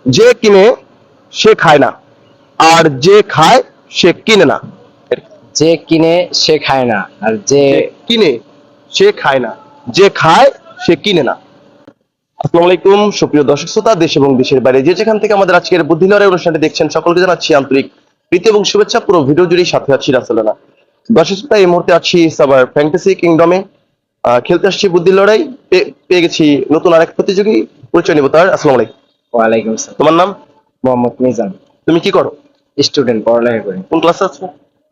যে কিনে সে খায় না, আর যে খায় সে কিনে না। যে কিনে সে খায় না, আর যে যে কিনে সে খায় না, যে খায় সে কিনে না। আসসালামু আলাইকুম সুপ্রিয় দর্শক শ্রোতা, দেশ এবং দেশের বাইরে যে যেখান থেকে আমাদের আজকের বুদ্ধি লড়াই অনুষ্ঠানটি দেখছেন, সকলকে জানাচ্ছি আন্তরিক প্রীতি এবং শুভেচ্ছা। পুরো ভিডিও জুড়েই সাথে আছি রাসেলানা। দর্শক শ্রোতা, এই মুহূর্তে আছি সাবার ফ্যান্টাসি কিংডমে, খেলতে আসছি বুদ্ধি লড়াই। পেয়ে গেছি নতুন আরেক প্রতিযোগী, পরিচয় নিব তার। আসসালামু আলাইকুম। ওয়ালাইকুম আসসালাম। তোমার নাম? মোহাম্মদ মিজান। তুমি কি করো? স্টুডেন্ট, পড়ালেখা করি। কোন ক্লাসে আছো?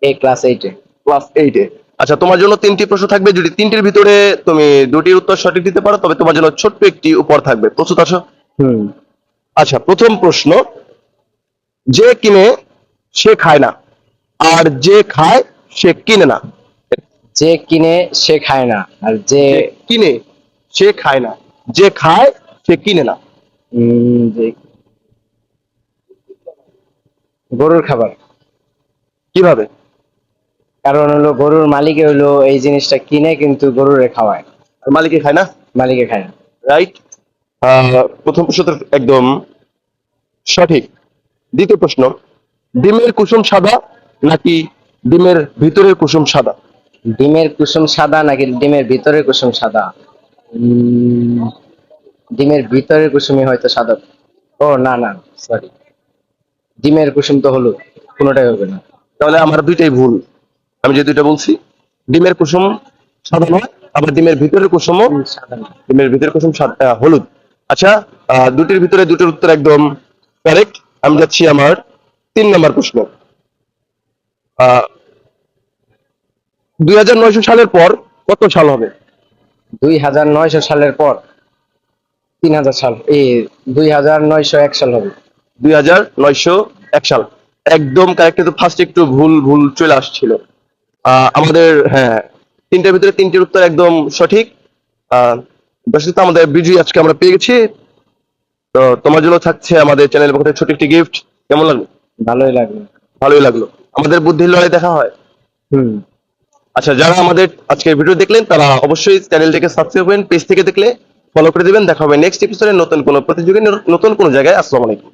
এই ক্লাস 8-এ। ক্লাস 8-এ। আচ্ছা, তোমার জন্য 3টি প্রশ্ন থাকবে। যদি 3টির ভিতরে তুমি 2টির উত্তর সঠিক দিতে পারো, তবে তোমার জন্য ছোট্ট একটি উপহার থাকবে। প্রস্তুত আছো? হুম। আচ্ছা, প্রথম প্রশ্ন। যে কিনে সে খায় না, আর যে খায় সে কিনে না। যে কিনে সে খায় না, আর যে যে কিনে সে খায় না, যে খায় সে কিনে না। যে গরুর খাবার। কিভাবে? কারণ হলো গরুর মালিকে হলো এই জিনিসটা কিনে, কিন্তু গরুরে খাওয়ায়, আর মালিকে খায় না। মালিকে খায় না। রাইট। প্রথম প্রশ্নটা একদম সঠিক। দ্বিতীয় প্রশ্ন। ডিমের কুসুম সাদা নাকি ডিমের ভিতরের কুসুম সাদা? ডিমের কুসুম সাদা নাকি ডিমের ভিতরের কুসুম সাদা? উম, ডিমের ভিতরের কুসুমই হয়তো সাদা। ও না না, সরি, ডিমের কুসুম তো হলুদ, কোনোটাই হবে না। তাহলে আমার দুইটাই ভুল। আমি যে দুইটা বলছি, ডিমের কুসুম সাদা নয়, আবার ডিমের ভিতরের কুসুমও, সাদা না। ডিমের ভিতরের কুসুম হলুদ। আচ্ছা, দুটির ভিতরে দুটোর উত্তর একদম কারেক্ট। আমি যাচ্ছি আমার 3 নম্বর প্রশ্ন। আহ 2900 সালের পর কত সাল হবে? 2900 সালের পর 3000 সাল, 2901 সাল হবে। 2901 সাল। একদম কারেক্ট, কিন্তু ফার্স্ট একটু ভুল ভুল চলে আসছিল। আমাদের, হ্যাঁ, 3টের ভিতরে 3টির উত্তর একদম সঠিক। দর্শক, আমাদের বিজয়ী আজকে আমরা পেয়ে গেছি। তো তোমার জন্য থাকছে আমাদের চ্যানেলের পক্ষ থেকে ছোট একটি গিফট। কেমন লাগলো? ভালোই লাগলো। ভালোই লাগলো। আমাদের বুদ্ধির লড়াই দেখা হয়। হুম। আচ্ছা, যারা আমাদের আজকের ভিডিও দেখলেন তারা অবশ্যই চ্যানেলটিকে সাবস্ক্রাইব করবেন, পেজ থেকে দেখলে ফলো করে দিবেন। দেখা হবে নেক্সট এপিসোডে নতুন কোনো প্রতিযোগী, নতুন কোনো জায়গায়। আসসালামু আলাইকুম।